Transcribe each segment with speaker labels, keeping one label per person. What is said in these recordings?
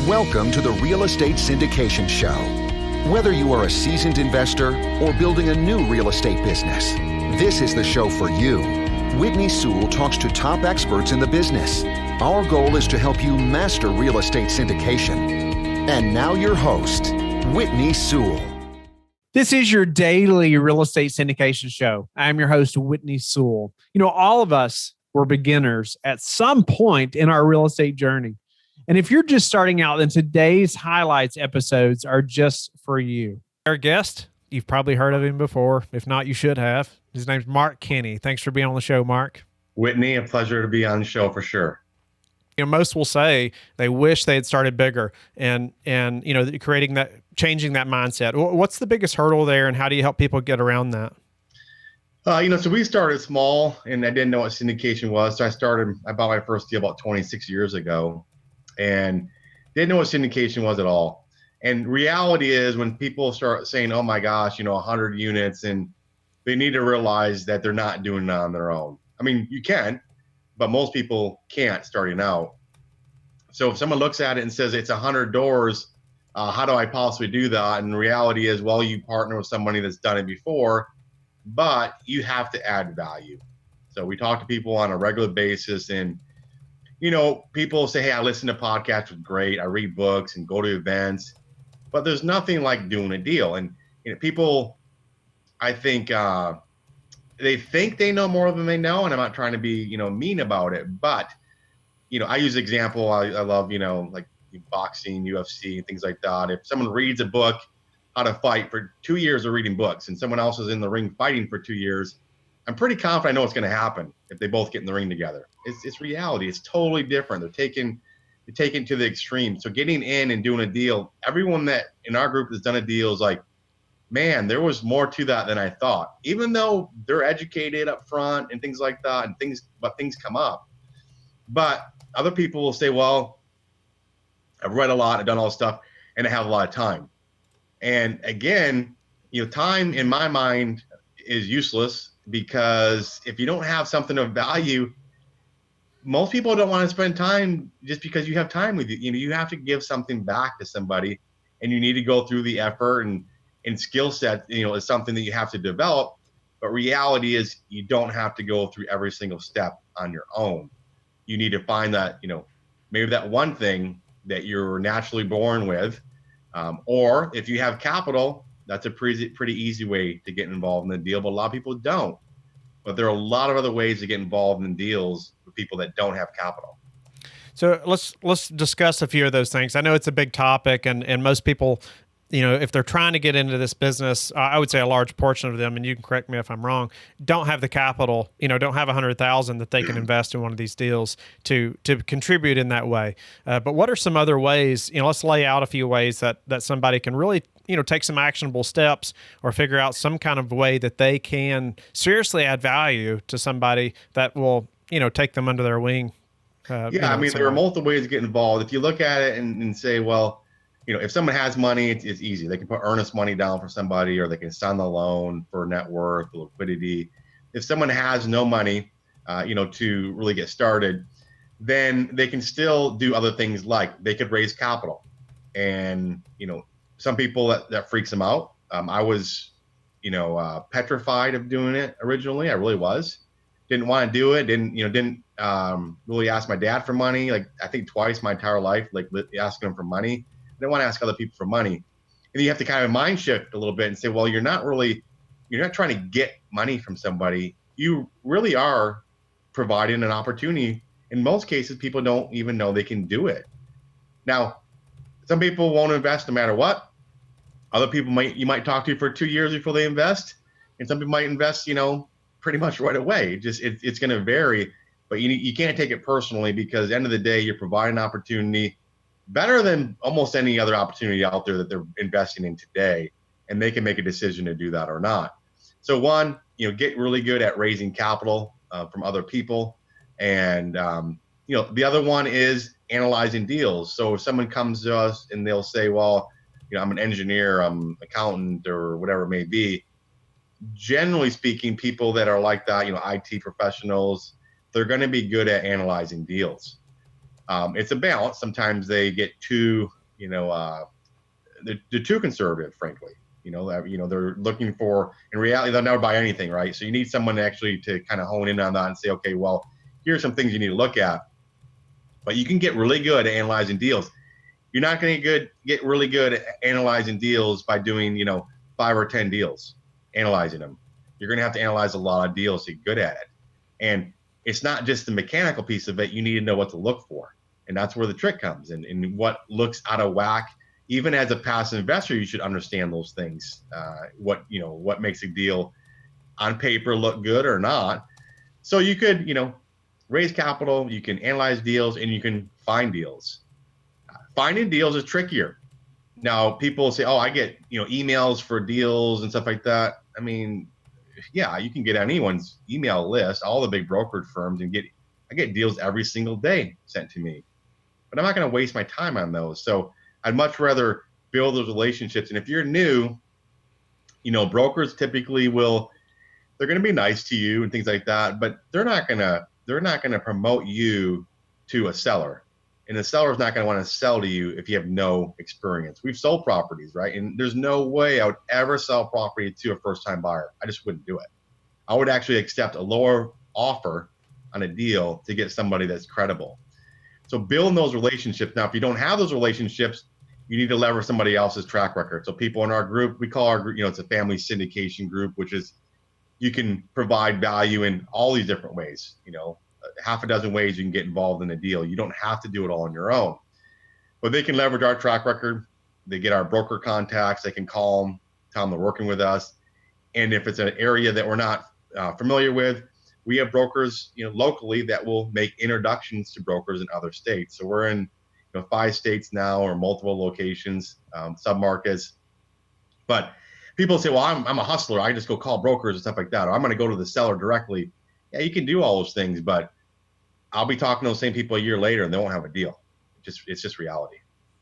Speaker 1: Welcome to the Real Estate Syndication Show. Whether you are a seasoned investor or building a new real estate business, this is the show for you. Whitney Sewell talks to top experts in the business. Our goal is to help you master real estate syndication. And now your host, Whitney Sewell.
Speaker 2: This is your daily real estate syndication show. I'm your host, Whitney Sewell. You know, all of us were beginners at some point in our real estate journey. And if you're just starting out, then today's highlights episodes are just for you. Our guest, you've probably heard of him before. If not, you should have. His name's Mark Kenney. Thanks for being on the show, Mark.
Speaker 3: Whitney, a pleasure to be on the show for sure.
Speaker 2: You know, most will say they wish they had started bigger and you know, changing that mindset. What's the biggest hurdle there, and how do you help people get around that?
Speaker 3: So we started small, and I didn't know what syndication was. So I bought my first deal about 26 years ago, and didn't know what syndication was at all. And reality is, when people start saying, "Oh my gosh, 100 units," and they need to realize that they're not doing it on their own. I mean, you can, but most people can't starting out. So if someone looks at it and says it's 100 doors, how do I possibly do that? And the reality is, well, you partner with somebody that's done it before, but you have to add value. So we talk to people on a regular basis, and people say, "Hey, I listen to podcasts, it's great. I read books and go to events," but there's nothing like doing a deal. And people, I think, they think they know more than they know, and I'm not trying to be, mean about it, but I use example. I love, like boxing, UFC, things like that. If someone reads a book, how to fight, for 2 years of reading books, and someone else is in the ring fighting for 2 years, I'm pretty confident I know what's going to happen if they both get in the ring together. It's reality. It's totally different. They're taken to the extreme. So getting in and doing a deal, everyone that in our group has done a deal is like, man, there was more to that than I thought. Even though they're educated up front and things like that, but things come up. But other people will say, well, I've read a lot, I've done all this stuff, and I have a lot of time. And again, time in my mind is useless, because if you don't have something of value, most people don't want to spend time just because you have time with you. You have to give something back to somebody, and you need to go through the effort and skill set, is something that you have to develop. But reality is, you don't have to go through every single step on your own. You need to find that, maybe that one thing that you're naturally born with, or if you have capital, that's a pretty easy way to get involved in the deal, but a lot of people don't. But there are a lot of other ways to get involved in deals with people that don't have capital.
Speaker 2: So let's discuss a few of those things. I know it's a big topic, and most people, if they're trying to get into this business, I would say a large portion of them, and you can correct me if I'm wrong, don't have the capital, don't have $100,000 that they can invest in one of these deals to contribute in that way. But what are some other ways? Let's lay out a few ways that somebody can really, take some actionable steps, or figure out some kind of way that they can seriously add value to somebody that will, take them under their wing.
Speaker 3: There are multiple ways to get involved. If you look at it and say, well, if someone has money, it's easy. They can put earnest money down for somebody, or they can sign the loan for net worth, liquidity. If someone has no money, to really get started, then they can still do other things, like they could raise capital. And, some people that freaks them out. I was, petrified of doing it originally. I really was. Didn't want to do it. Didn't really ask my dad for money. Like, I think twice my entire life, like asking him for money. I didn't want to ask other people for money. And you have to kind of mind shift a little bit and say, well, you're not trying to get money from somebody. You really are providing an opportunity. In most cases, people don't even know they can do it. Now, some people won't invest no matter what. Other people you might talk to for 2 years before they invest. And some people might invest, pretty much right away. It's going to vary, but you can't take it personally, because at the end of the day, you're providing an opportunity better than almost any other opportunity out there that they're investing in today, and they can make a decision to do that or not. So one, get really good at raising capital from other people. And, the other one is analyzing deals. So if someone comes to us and they'll say, well, I'm an engineer, I'm an accountant, or whatever it may be. Generally speaking, people that are like that, IT professionals, they're going to be good at analyzing deals. It's a balance. Sometimes they get too, they're too conservative, frankly. They're looking for, in reality, they'll never buy anything, right? So you need someone actually to kind of hone in on that and say, okay, well, here's some things you need to look at. But you can get really good at analyzing deals. You're not going to get really good at analyzing deals by doing, 5 or 10 deals, analyzing them. You're going to have to analyze a lot of deals to get good at it. And it's not just the mechanical piece of it. You need to know what to look for. And that's where the trick comes in. And what looks out of whack, even as a passive investor, you should understand those things. What makes a deal on paper look good or not. So you could, raise capital, you can analyze deals, and you can find deals. Finding deals is trickier. Now, people say, oh, I get, emails for deals and stuff like that. I mean, yeah, you can get anyone's email list, all the big brokerage firms, and I get deals every single day sent to me. But I'm not going to waste my time on those. So I'd much rather build those relationships. And if you're new, brokers typically they're going to be nice to you and things like that, but they're not going to promote you to a seller. And the seller's not going to want to sell to you if you have no experience. We've sold properties, right? And there's no way I would ever sell property to a first-time buyer. I just wouldn't do it. I would actually accept a lower offer on a deal to get somebody that's credible. So building those relationships. Now, if you don't have those relationships, you need to leverage somebody else's track record. So people in our group, we call our group, it's a family syndication group, which is you can provide value in all these different ways. Half a dozen ways you can get involved in a deal. You don't have to do it all on your own. But they can leverage our track record. They get our broker contacts. They can call them, tell them they're working with us. And if it's an area that we're not familiar with, we have brokers, locally that will make introductions to brokers in other states. So we're in 5 states now, or multiple locations, submarkets. But people say, well, I'm a hustler. I just go call brokers and stuff like that. Or I'm going to go to the seller directly. Yeah, you can do all those things, but I'll be talking to those same people a year later and they won't have a deal. It's just reality.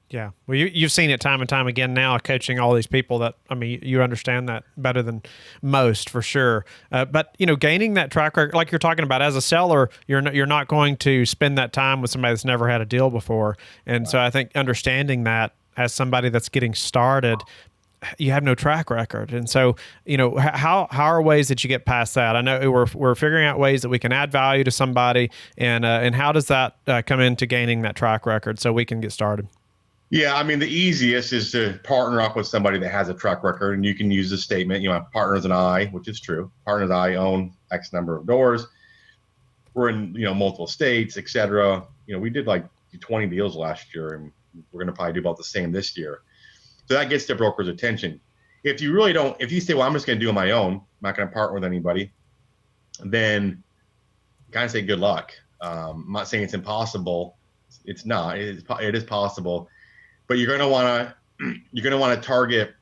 Speaker 2: Yeah. Well, you've seen it time and time again now, coaching all these people that, you understand that better than most, for sure. But, gaining that track record, like you're talking about, as a seller, you're not going to spend that time with somebody that's never had a deal before. And right. So I think understanding that as somebody that's getting started, you have no track record. And so, how are ways that you get past that? I know we're figuring out ways that we can add value to somebody, and how does that come into gaining that track record so we can get started?
Speaker 3: Yeah, the easiest is to partner up with somebody that has a track record, and you can use the statement, partners and I, which is true. Partners and I own X number of doors. We're in, multiple states, et cetera. We did like 20 deals last year, and we're going to probably do about the same this year. So that gets the broker's attention. If you say, well, I'm just going to do it on my own, I'm not going to partner with anybody, then kind of say good luck. I'm not saying it's impossible. It's not. It is possible. But you're going to want to target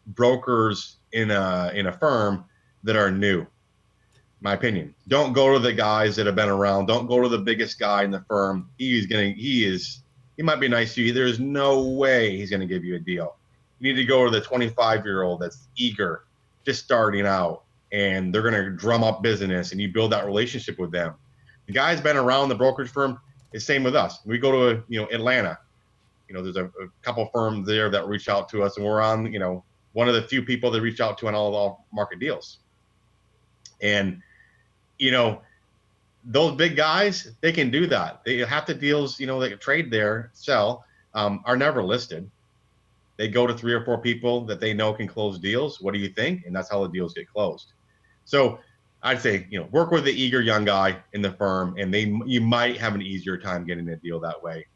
Speaker 3: brokers in a firm that are new. My opinion. Don't go to the guys that have been around. Don't go to the biggest guy in the firm. He might be nice to you. There's no way he's going to give you a deal. You need to go to the 25-year-old that's eager, just starting out, and they're going to drum up business, and you build that relationship with them. The guy's been around the brokerage firm. It's same with us. We go to Atlanta. There's a couple firms there that reach out to us, and we're on one of the few people that reach out to on all market deals. And those big guys, they can do that. They have the deals that trade there, sell, are never listed. They go to 3 or 4 people that they know can close deals. What do you think? And that's how the deals get closed. So I'd say, work with the eager young guy in the firm, and you might have an easier time getting a deal that way.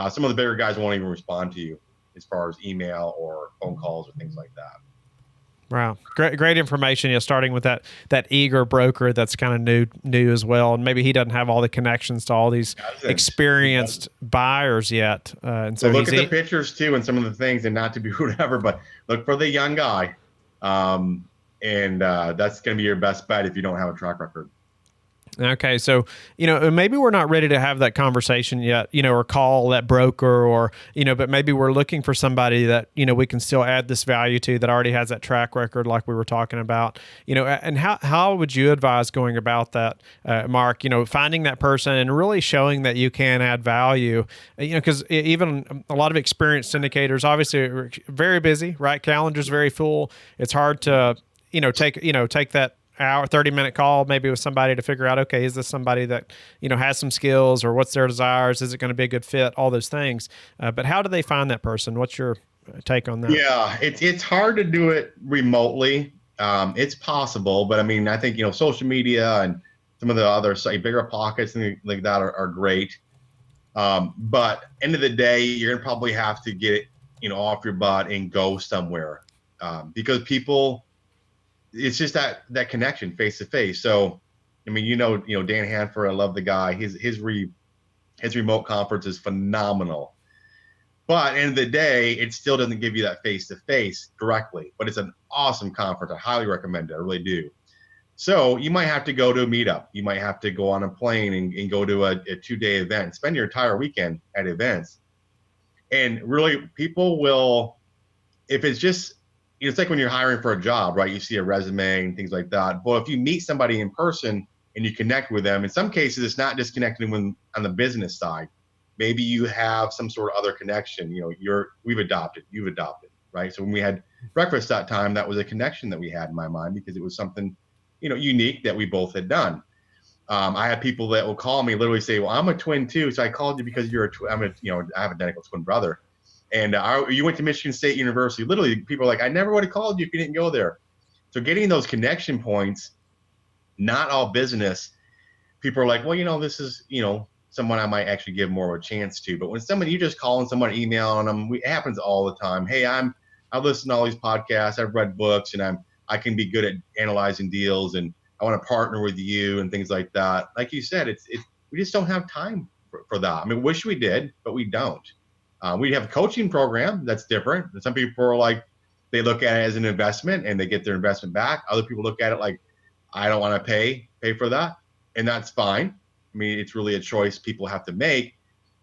Speaker 3: Some of the bigger guys won't even respond to you as far as email or phone calls or things like that.
Speaker 2: Wow. Great information. Starting with that eager broker that's kind of new as well. And maybe he doesn't have all the connections to all these experienced buyers yet. And so
Speaker 3: look at the pictures too, and some of the things, and not to be whatever, but look for the young guy. And that's going to be your best bet if you don't have a track record.
Speaker 2: Okay. So, maybe we're not ready to have that conversation yet, or call that broker or, but maybe we're looking for somebody that, we can still add this value to that already has that track record like we were talking about, and how would you advise going about that, Mark, finding that person and really showing that you can add value, because even a lot of experienced syndicators, obviously are very busy, right? Calendar's very full. It's hard to, take that hour 30-minute call maybe with somebody to figure out, okay, is this somebody that has some skills, or what's their desires, is it going to be a good fit, all those things, but how do they find that person? What's your take on that?
Speaker 3: Yeah, it's hard to do it remotely. It's possible, but I mean, I think social media and some of the other bigger pockets and like that are great, but end of the day, you're gonna probably have to get it off your butt and go somewhere, because people, it's just that connection face to face. So, I mean, Dan Hanford, I love the guy. His remote conference is phenomenal. But end of the day, it still doesn't give you that face to face directly. But it's an awesome conference. I highly recommend it. I really do. So you might have to go to a meetup. You might have to go on a plane and go to a 2-day event. Spend your entire weekend at events. And really, people will, if it's just, it's like when you're hiring for a job, right? You see a resume and things like that. But if you meet somebody in person and you connect with them, in some cases, it's not just connecting with on the business side. Maybe you have some sort of other connection. You've adopted, right? So when we had breakfast that time, that was a connection that we had in my mind because it was something, unique that we both had done. I have people that will call me, literally say, "Well, I'm a twin too, so I called you because you're a twin." I have an identical twin brother. And you went to Michigan State University. Literally, people are like, "I never would have called you if you didn't go there." So getting those connection points, not all business. People are like, "Well, this is, someone I might actually give more of a chance to." But when you just calling someone, emailing them, it happens all the time. "Hey, I listen to all these podcasts. I've read books, and I can be good at analyzing deals, and I want to partner with you," and things like that. Like you said, we just don't have time for that. I mean, wish we did, but we don't. We have a coaching program that's different. Some people are like, they look at it as an investment and they get their investment back. Other people look at it like, I don't want to pay for that. And that's fine. I mean, it's really a choice people have to make.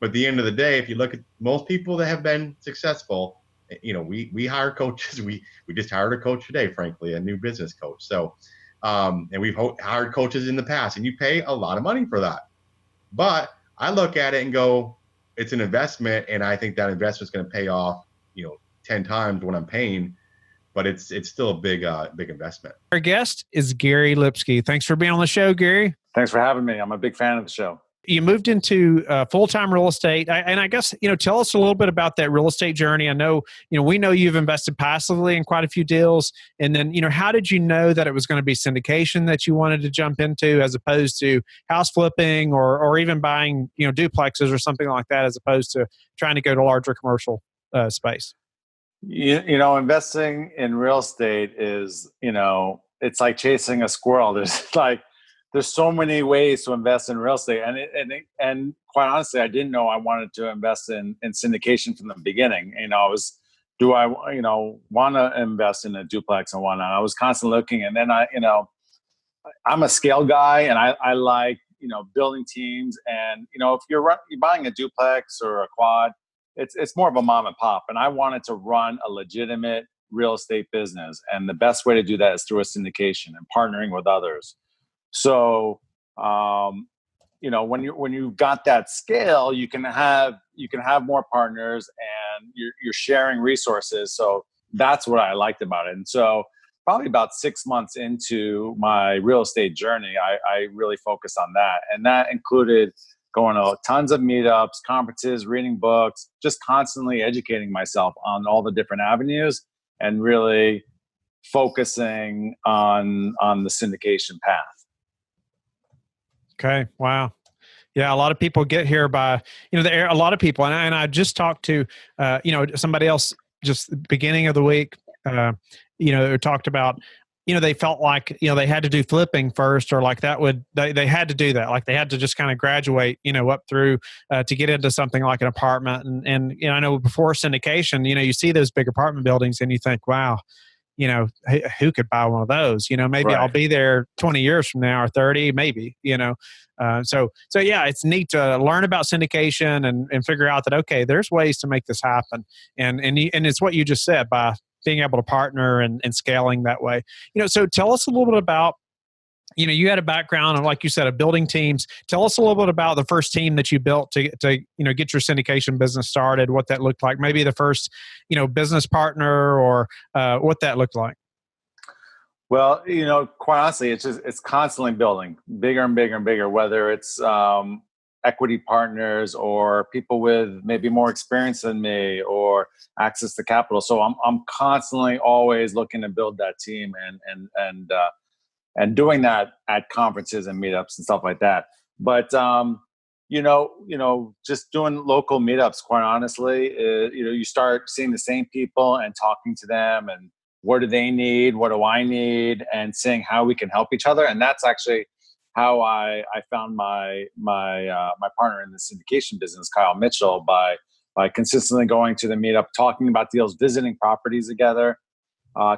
Speaker 3: But at the end of the day, if you look at most people that have been successful, we hire coaches. We just hired a coach today, frankly, a new business coach. So, and we've hired coaches in the past, and you pay a lot of money for that. But I look at it and go, it's an investment, and I think that investment is going to pay off, 10 times what I'm paying, but it's still a big investment.
Speaker 2: Our guest is Gary Lipsky. Thanks for being on the show, Gary.
Speaker 4: Thanks for having me. I'm a big fan of the show.
Speaker 2: You moved into full-time real estate. And I guess, tell us a little bit about that real estate journey. I know, we know you've invested passively in quite a few deals. And then, how did you know that it was going to be syndication that you wanted to jump into as opposed to house flipping or even buying, duplexes or something like that, as opposed to trying to go to larger commercial space?
Speaker 4: Investing in real estate is, it's like chasing a squirrel. There's so many ways to invest in real estate, and quite honestly, I didn't know I wanted to invest in syndication from the beginning. Do I want to invest in a duplex and whatnot? I was constantly looking, and then I'm a scale guy, and I like building teams, and if you're buying a duplex or a quad, it's more of a mom and pop, and I wanted to run a legitimate real estate business, and the best way to do that is through a syndication and partnering with others. So, when you've got that scale, you can have more partners, and you're sharing resources. So that's what I liked about it. And so probably about 6 months into my real estate journey, I really focused on that. And that included going to tons of meetups, conferences, reading books, just constantly educating myself on all the different avenues and really focusing on the syndication path.
Speaker 2: Okay. Wow. Yeah. A lot of people get here by, a lot of people, and I just talked to, somebody else just the beginning of the week, talked about, they felt like, they had to do flipping first, or like they had to do that. Like they had to just kind of graduate, up through to get into something like an apartment. And I know before syndication, you see those big apartment buildings and you think, wow, who could buy one of those? Maybe
Speaker 4: Right.
Speaker 2: I'll be there 20 years from now or 30, maybe, So yeah, it's neat to learn about syndication and figure out that, okay, there's ways to make this happen. And it's what you just said, by being able to partner and scaling that way. So tell us a little bit about, you had a background and, like you said, of building teams. Tell us a little bit about the first team that you built to get your syndication business started, what that looked like, maybe the first, business partner, or what that looked like.
Speaker 4: Well, quite honestly, it's constantly building bigger and bigger and bigger, whether it's equity partners or people with maybe more experience than me or access to capital. So I'm constantly always looking to build that team and doing that at conferences and meetups and stuff like that. But just doing local meetups, quite honestly, you start seeing the same people and talking to them, and what do they need, what do I need, and seeing how we can help each other. And that's actually how I found my partner in the syndication business, Kyle Mitchell, by consistently going to the meetup, talking about deals, visiting properties together,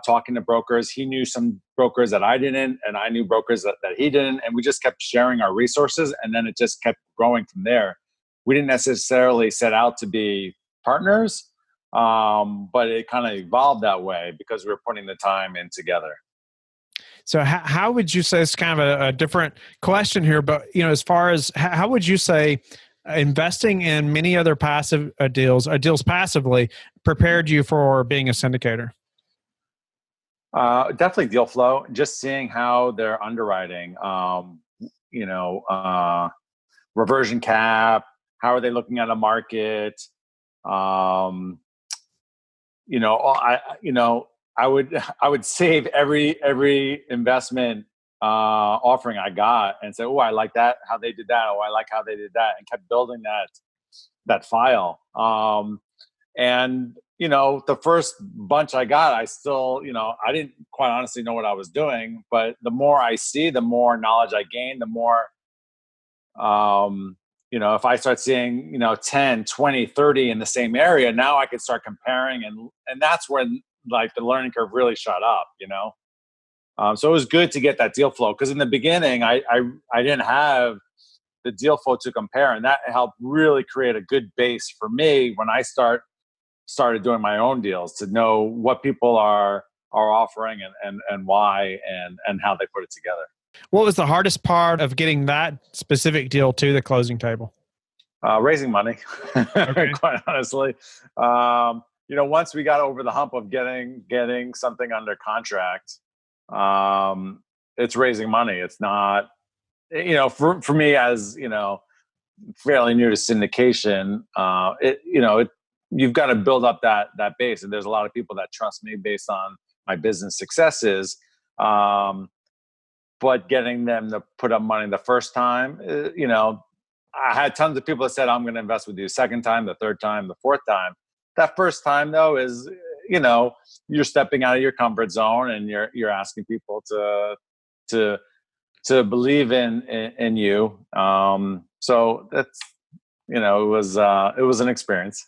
Speaker 4: talking to brokers. He knew some brokers that I didn't, and I knew brokers that he didn't. And we just kept sharing our resources, and then it just kept growing from there. We didn't necessarily set out to be partners, but it kind of evolved that way because we were putting the time in together.
Speaker 2: So how would you say, it's kind of a different question here, but as far as how would you say investing in many other passive deals passively prepared you for being a syndicator?
Speaker 4: Definitely deal flow, just seeing how they're underwriting, reversion cap, how are they looking at a market? I would save every investment offering I got and say, oh, I like that, how they did that. Oh, I like how they did that, and kept building that file. And the first bunch I got, I still, I didn't quite honestly know what I was doing, but the more I see, the more knowledge I gain, the more, if I start seeing, 10, 20, 30 in the same area, now I can start comparing, and that's when like the learning curve really shot up, so it was good to get that deal flow, because in the beginning, I didn't have the deal flow to compare, and that helped really create a good base for me when I started doing my own deals, to know what people are offering and why and how they put it together.
Speaker 2: What was the hardest part of getting that specific deal to the closing table?
Speaker 4: Raising money,
Speaker 2: Okay.
Speaker 4: quite honestly. Once we got over the hump of getting something under contract, it's raising money. It's not, for me, as fairly new to syndication, you've got to build up that base, and there's a lot of people that trust me based on my business successes. But getting them to put up money the first time, I had tons of people that said, I'm going to invest with you the second time, the third time, the fourth time. That first time, though, is, you're stepping out of your comfort zone, and you're asking people to believe in you. So that's, it was an experience.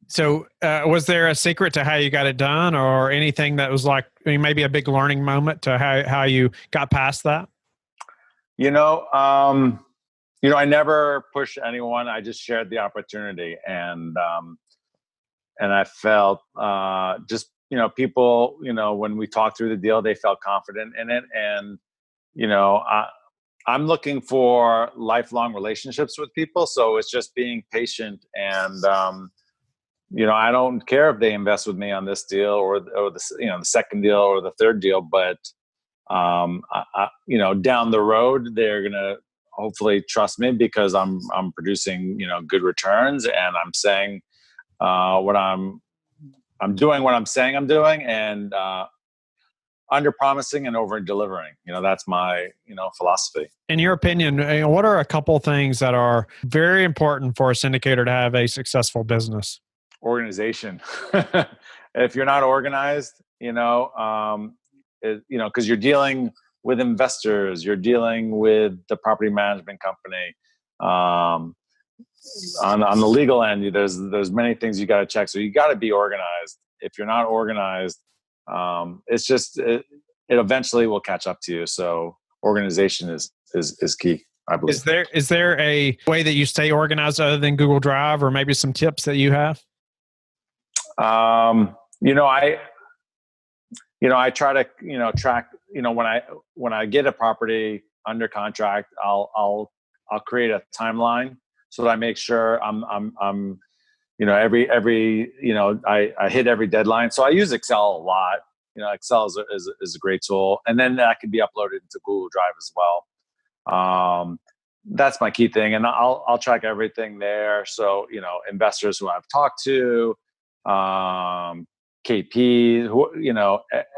Speaker 2: So was there a secret to how you got it done, or anything that was like, maybe a big learning moment to how you got past that?
Speaker 4: I never pushed anyone. I just shared the opportunity, and I felt people, when we talked through the deal, they felt confident in it. And, I'm looking for lifelong relationships with people. So it's just being patient, and, I don't care if they invest with me on this deal or the second deal or the third deal, but, down the road, they're going to hopefully trust me because I'm producing, good returns, and I'm saying, I'm doing what I'm saying I'm doing, and, under promising and over delivering. That's my, philosophy.
Speaker 2: In your opinion, what are a couple things that are very important for a syndicator to have a successful business?
Speaker 4: Organization. If you're not organized, because you're dealing with investors, you're dealing with the property management company. On the legal end, there's many things you got to check. So you got to be organized. If you're not organized, It's just it eventually will catch up to you. So organization is key, I believe.
Speaker 2: Is there a way that you stay organized other than Google Drive, or maybe some tips that you have?
Speaker 4: I try to, track, when I get a property under contract, I'll create a timeline so that I make sure I'm I hit every deadline. So I use Excel a lot. Excel is a great tool, and then that can be uploaded into Google Drive as well. That's my key thing, and I'll track everything there. So investors who I've talked to, KP,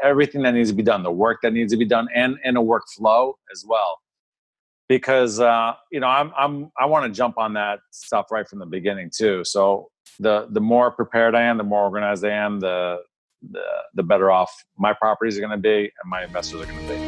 Speaker 4: everything that needs to be done, the work that needs to be done, and a workflow as well. Because I want to jump on that stuff right from the beginning too. So the more prepared I am, the more organized I am, the better off my properties are going to be and my investors are going to be.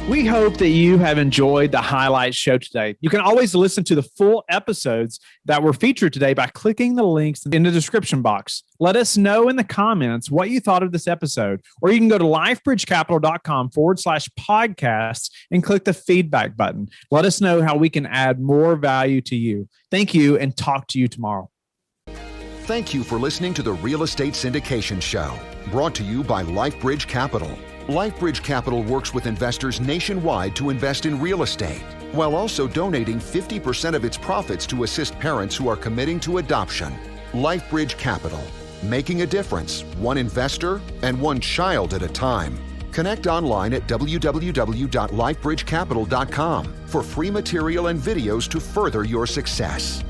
Speaker 2: We hope that you have enjoyed the highlight show today. You can always listen to the full episodes that were featured today by clicking the links in the description box. Let us know in the comments what you thought of this episode, or you can go to lifebridgecapital.com/podcasts and click the feedback button. Let us know how we can add more value to you. Thank you, and talk to you tomorrow.
Speaker 1: Thank you for listening to the Real Estate Syndication Show, brought to you by LifeBridge Capital. LifeBridge Capital works with investors nationwide to invest in real estate, while also donating 50% of its profits to assist parents who are committing to adoption. LifeBridge Capital, making a difference, one investor and one child at a time. Connect online at www.lifebridgecapital.com for free material and videos to further your success.